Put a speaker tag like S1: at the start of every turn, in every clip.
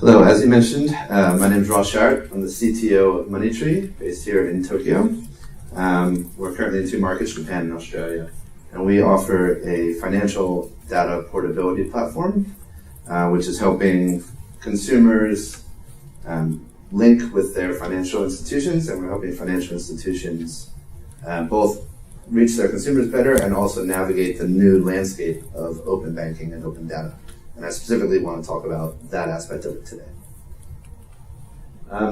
S1: Hello, as you mentioned, my name is Sharrott. I'm the CTO of Moneytree, based here in Tokyo. We're currently in 2 markets, Japan and Australia. And we offer a financial data portability platform, which is helping consumers link with their financial institutions, and we're helping financial institutions both reach their consumers better and also navigate the new landscape of open banking and open data. And I specifically want to talk about that aspect of it today.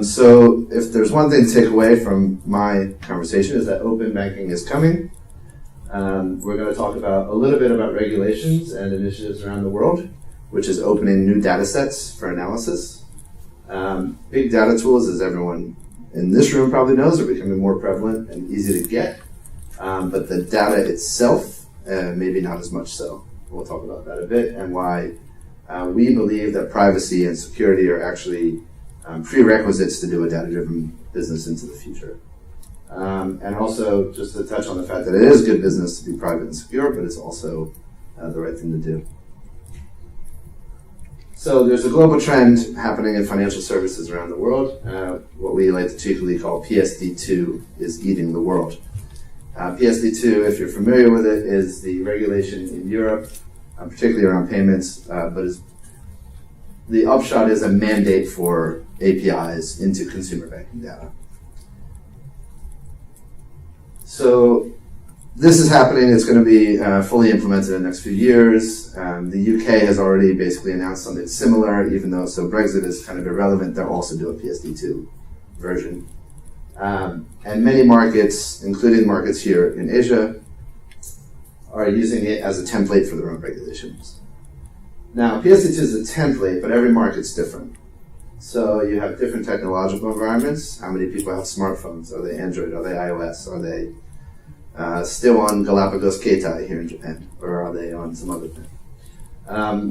S1: So if there's one thing to take away from my conversation is that open banking is coming. We're going to talk about a little bit about regulations and initiatives around the world, which is opening new data sets for analysis. Big data tools, as everyone in this room probably knows, are becoming more prevalent and easy to get. But the data itself, maybe not as much so. We'll talk about that a bit and why we believe that privacy and security are actually prerequisites to do a data-driven business into the future. And also just to touch on the fact that it is good business to be private and secure, but it's also the right thing to do. So there's a global trend happening in financial services around the world. What we like to cheekily call PSD2 is eating the world. PSD2, if you're familiar with it, is the regulation in Europe, particularly around payments, but the upshot is a mandate for APIs into consumer banking data. So this is happening. It's going to be fully implemented in the next few years. The UK has already basically announced something similar, even though Brexit is kind of irrelevant. They'll also do a PSD2 version. And many markets, including markets here in Asia, are using it as a template for their own regulations. Now, PSD2 is a template, but every market's different. So you have different technological environments. How many people have smartphones? Are they Android? Are they iOS? Are they still on Galapagos Keitai here in Japan? Or are they on some other thing?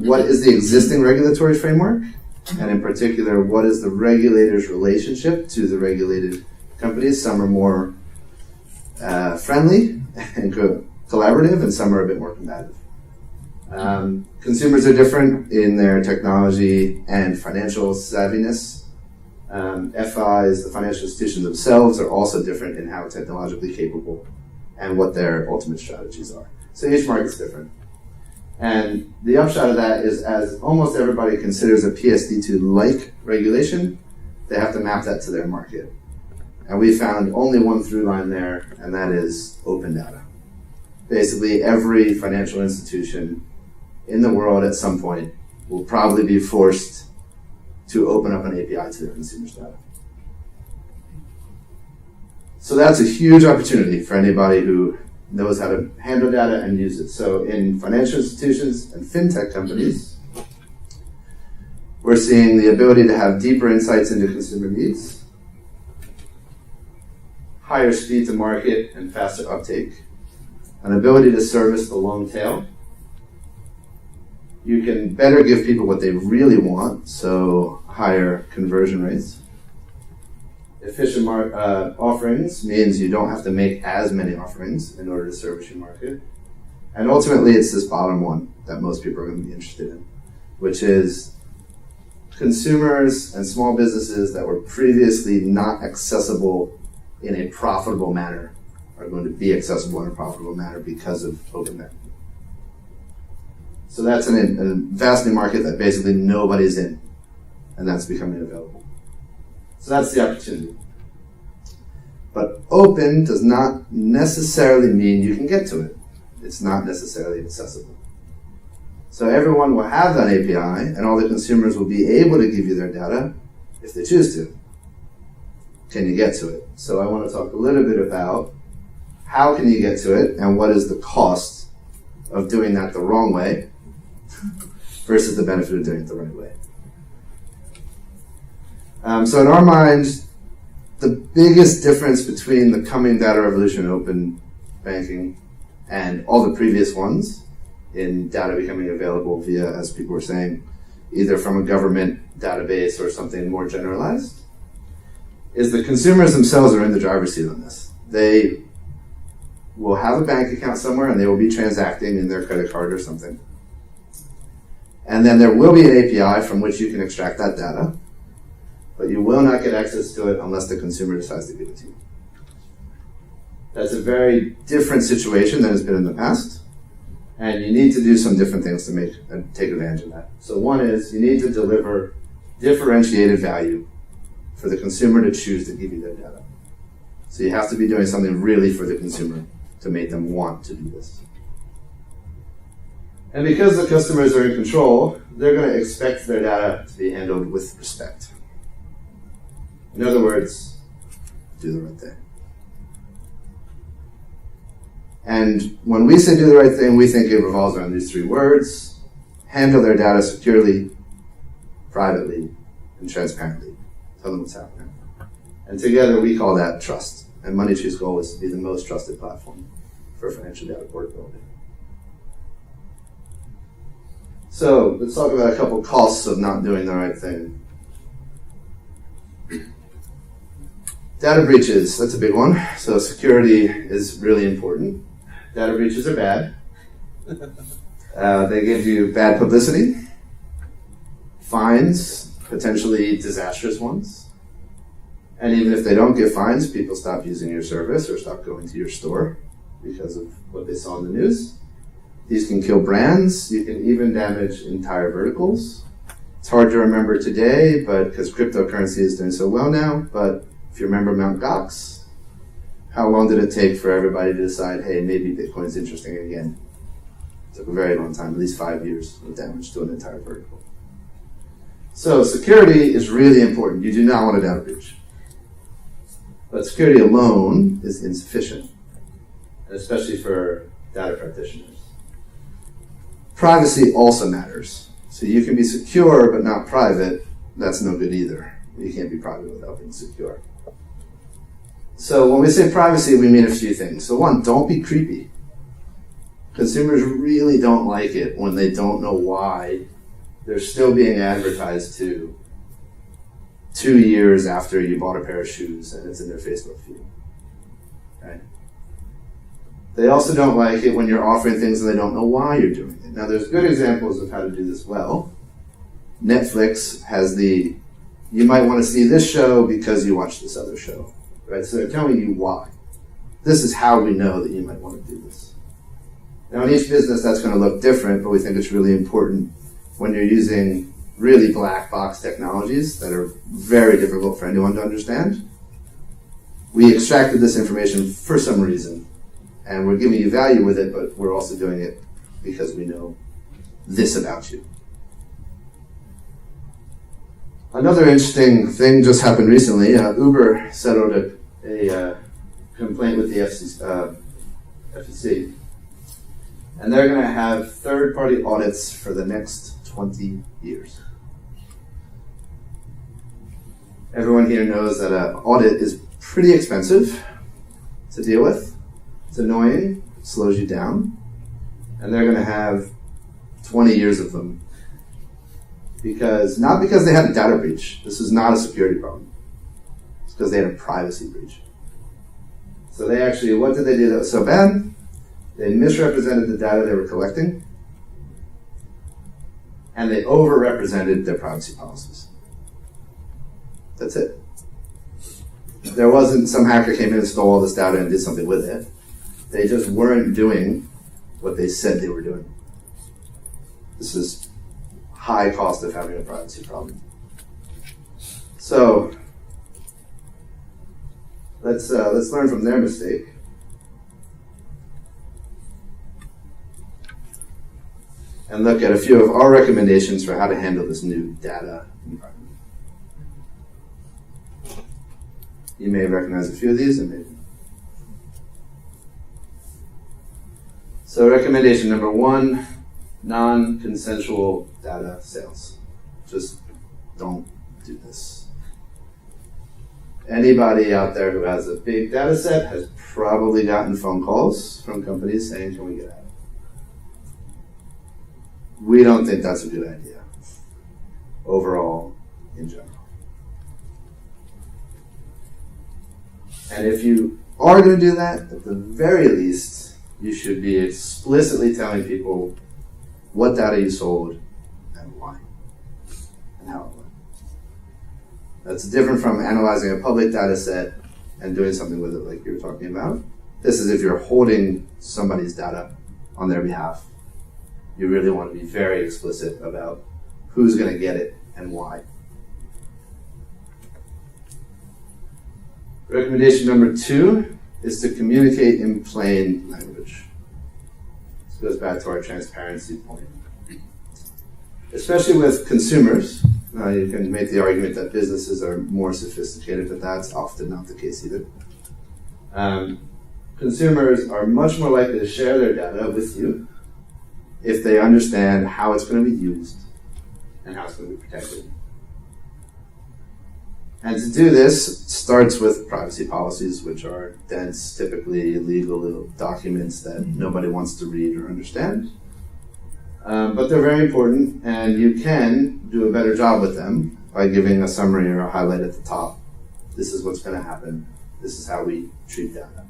S1: What is the existing regulatory framework? And in particular, what is the regulator's relationship to the regulated companies? Some are more friendly and collaborative, and some are a bit more combative. Consumers are different in their technology and financial savviness. FIs, the financial institutions themselves, are also different in how technologically capable and what their ultimate strategies are. So each market's different. And the upshot of that is, as almost everybody considers a PSD2-like regulation, they have to map that to their market. And we found only one through line there, and that is open data. Basically, every financial institution in the world at some point will probably be forced to open up an API to their consumers' data. So that's a huge opportunity for anybody who knows how to handle data and use it. So in financial institutions and fintech companies, we're seeing the ability to have deeper insights into consumer needs, higher speed to market and faster uptake, an ability to service the long tail. You can better give people what they really want, so higher conversion rates. Efficient offerings means you don't have to make as many offerings in order to service your market. And ultimately, it's this bottom one that most people are going to be interested in, which is consumers and small businesses that were previously not accessible in a profitable manner are going to be accessible in a profitable manner because of open banking. So that's a vast new market that basically nobody's in, and that's becoming available. So that's the opportunity. But open does not necessarily mean you can get to it. It's not necessarily accessible. So everyone will have that API, and all the consumers will be able to give you their data if they choose to. Can you get to it? So I want to talk a little bit about how can you get to it, and what is the cost of doing that the wrong way versus the benefit of doing it the right way. So in our minds, the biggest difference between the coming data revolution in open banking and all the previous ones in data becoming available via, as people were saying, either from a government database or something more generalized, is the consumers themselves are in the driver's seat on this. They will have a bank account somewhere and they will be transacting in their credit card or something. And then there will be an API from which you can extract that data, but you will not get access to it unless the consumer decides to give it to you. That's a very different situation than it's been in the past, and you need to do some different things to take advantage of that. So one is you need to deliver differentiated value for the consumer to choose to give you their data. So you have to be doing something really for the consumer to make them want to do this. And because the customers are in control, they're going to expect their data to be handled with respect. In other words, do the right thing. And when we say do the right thing, we think it revolves around these three words: handle their data securely, privately, and transparently. Tell them what's happening. And together we call that trust. And Moneytree's goal is to be the most trusted platform for financial data portability. So let's talk about a couple costs of not doing the right thing. Data breaches, that's a big one. So security is really important. Data breaches are bad. They give you bad publicity, fines, potentially disastrous ones. And even if they don't give fines, people stop using your service or stop going to your store because of what they saw in the news. These can kill brands. You can even damage entire verticals. It's hard to remember today, but because cryptocurrency is doing so well now, but if you remember Mt. Gox, how long did it take for everybody to decide, hey, maybe Bitcoin's interesting again? It took a very long time, at least 5 years of damage to an entire vertical. So security is really important. You do not want a data breach. But security alone is insufficient, especially for data practitioners. Privacy also matters. So you can be secure but not private. That's no good either. You can't be private without being secure. So when we say privacy, we mean a few things. So one, don't be creepy. Consumers really don't like it when they don't know why they're still being advertised to 2 years after you bought a pair of shoes and it's in their Facebook feed. Right? They also don't like it when you're offering things and they don't know why you're doing it. Now there's good examples of how to do this well. Netflix has you might want to see this show because you watched this other show. Right? So they're telling you why. This is how we know that you might want to do this. Now in each business that's going to look different, but we think it's really important when you're using really black box technologies that are very difficult for anyone to understand. We extracted this information for some reason, and we're giving you value with it, but we're also doing it because we know this about you. Another interesting thing just happened recently. Uber settled a complaint with the FCC, and they're going to have third-party audits for the next 20 years. Everyone here knows that an audit is pretty expensive to deal with. It's annoying, it slows you down, and they're going to have 20 years of them. Not because they had a data breach. This is not a security problem. It's because they had a privacy breach. So what did they do that was so bad? They misrepresented the data they were collecting, and they overrepresented their privacy policies. That's it. There wasn't some hacker came in and stole all this data and did something with it. They just weren't doing what they said they were doing. This is high cost of having a privacy problem. So let's learn from their mistake. And look at a few of our recommendations for how to handle this new data environment. You may recognize a few of these, and maybe. So recommendation number 1, non-consensual data sales. Just don't do this. Anybody out there who has a big data set has probably gotten phone calls from companies saying, can we get out? We don't think that's a good idea, overall, in general. And if you are going to do that, at the very least, you should be explicitly telling people what data you sold and why, and how it went. That's different from analyzing a public data set and doing something with it like you were talking about. This is if you're holding somebody's data on their behalf. You really want to be very explicit about who's going to get it and why. Recommendation number 2 is to communicate in plain language. This goes back to our transparency point. Especially with consumers, you can make the argument that businesses are more sophisticated, but that's often not the case either. Consumers are much more likely to share their data with you if they understand how it's going to be used and how it's going to be protected. And to do this starts with privacy policies, which are dense, typically legal documents that nobody wants to read or understand. But they're very important, and you can do a better job with them by giving a summary or a highlight at the top. This is what's going to happen. This is how we treat data.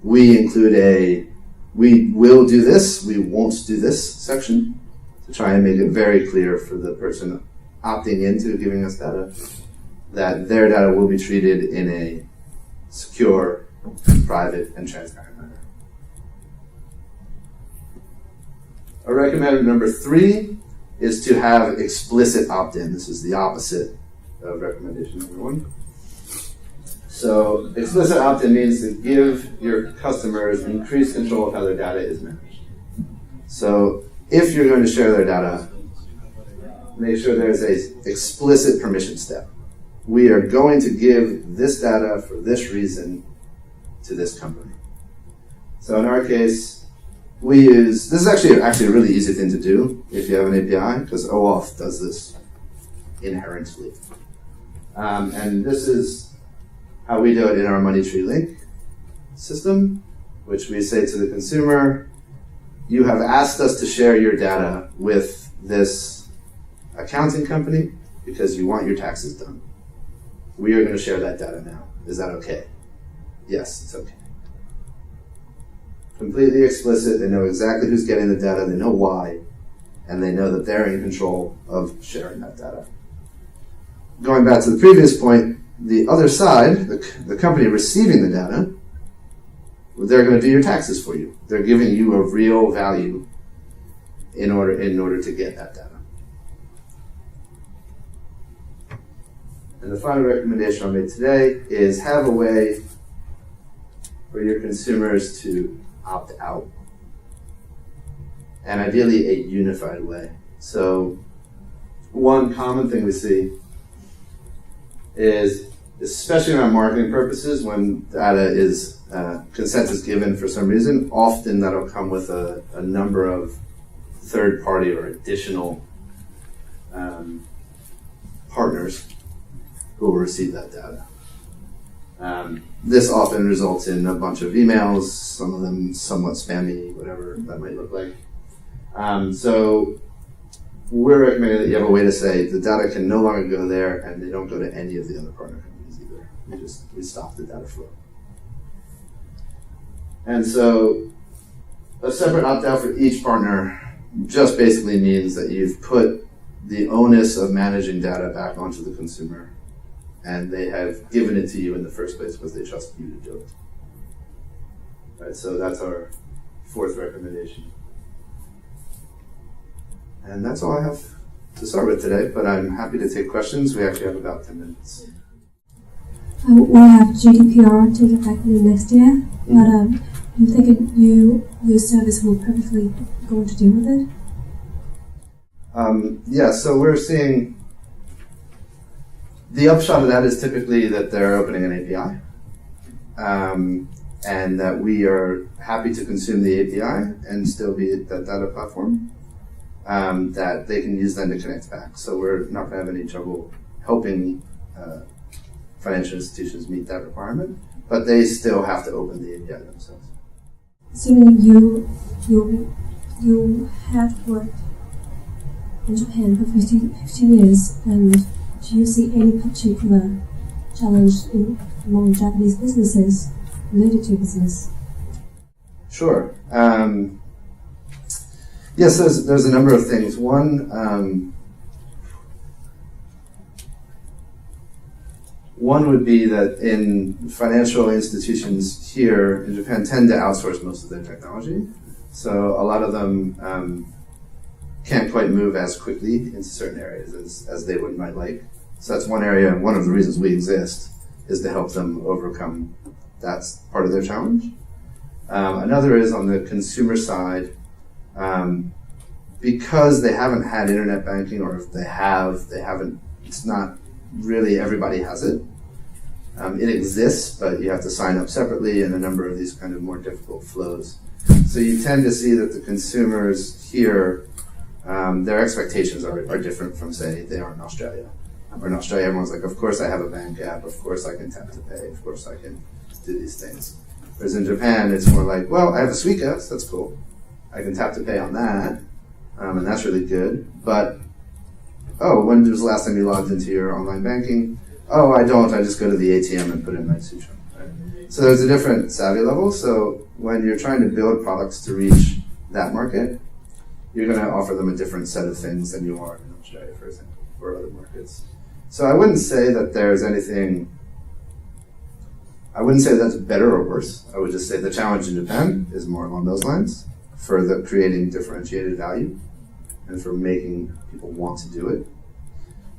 S1: We include we will do this, we won't do this section to try and make it very clear for the person opting into giving us data that their data will be treated in a secure, private, and transparent manner. A recommended number 3 is to have explicit opt-in. This is the opposite of recommendation number 1. So explicit opt-in means to give your customers increased control of how their data is managed. So if you're going to share their data, make sure there's an explicit permission step. We are going to give this data for this reason to this company. So in our case, we use, this is actually a really easy thing to do if you have an API, because OAuth does this inherently. And this is how we do it in our Moneytree link system, which we say to the consumer, you have asked us to share your data with this accounting company because you want your taxes done. We are going to share that data now. Is that okay? Yes, it's okay. Completely explicit. They know exactly who's getting the data. They know why. And they know that they're in control of sharing that data. Going back to the previous point, the other side, the company receiving the data, they're going to do your taxes for you. They're giving you a real value in order to get that data. And the final recommendation I'll make today is have a way for your consumers to opt out. And ideally a unified way. So one common thing we see is, especially around marketing purposes, when data is, consent is given for some reason, often that'll come with a number of third-party or additional partners who will receive that data. This often results in a bunch of emails, some of them somewhat spammy, whatever that might look like. So we're recommending that you have a way to say the data can no longer go there and they don't go to any of the other partner companies either. We stop the data flow. And so a separate opt-out for each partner just basically means that you've put the onus of managing data back onto the consumer, and they have given it to you in the first place because they trust you to do it. Right, so that's our 4th recommendation. And that's all I have to start with today, but I'm happy to take questions. We actually have about 10 minutes.
S2: We have GDPR take effect next year, but do you think your service will perfectly go to deal with it?
S1: Yeah, so we're seeing the upshot of that is typically that they're opening an API, and that we are happy to consume the API and still be that data platform, that they can use then to connect back. So we're not going to have any trouble helping financial institutions meet that requirement, but they still have to open the API themselves.
S2: Assuming you have worked in Japan for 15 years, and do you see any particular challenge among Japanese businesses related to business?
S1: Sure. Yes, there's a number of things. One would be that in financial institutions here in Japan tend to outsource most of their technology. So a lot of them can't quite move as quickly into certain areas as they might like. So that's one area, and one of the reasons we exist is to help them overcome that part of their challenge. Another is on the consumer side, because they haven't had internet banking, or if they haven't, it's not really everybody has it. It exists, but you have to sign up separately in a number of these kind of more difficult flows. So you tend to see that the consumers here, their expectations are different from, say, they are in Australia. Or in Australia, everyone's like, of course I have a bank app, of course I can tap to pay, of course I can do these things. Whereas in Japan, it's more like, well, I have a Suica, so that's cool. I can tap to pay on that, and that's really good. But, oh, when was the last time you logged into your online banking? Oh, I don't. I just go to the ATM and put in my Suica. Right? So there's a different savvy level. So when you're trying to build products to reach that market, you're going to offer them a different set of things than you are in Australia, for example, or other markets. So I wouldn't say that there's anything, I wouldn't say that's better or worse. I would just say the challenge in Japan is more along those lines, for the creating differentiated value and for making people want to do it.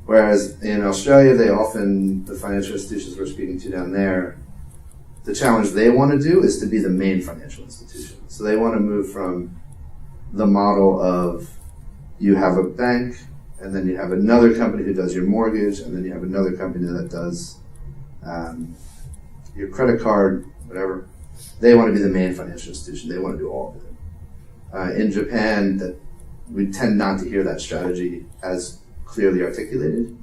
S1: Whereas in Australia, the financial institutions we're speaking to down there, the challenge they want to do is to be the main financial institution. So they want to move from the model of you have a bank, and then you have another company who does your mortgage, and then you have another company that does your credit card, whatever. They want to be the main financial institution. They want to do all of it. In Japan, we tend not to hear that strategy as clearly articulated.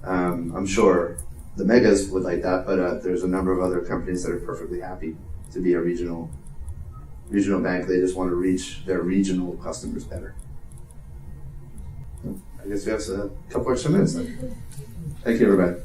S1: I'm sure the megas would like that, but there's a number of other companies that are perfectly happy to be a regional bank. They just want to reach their regional customers better. I guess we have a couple extra minutes then. Thank you, everybody.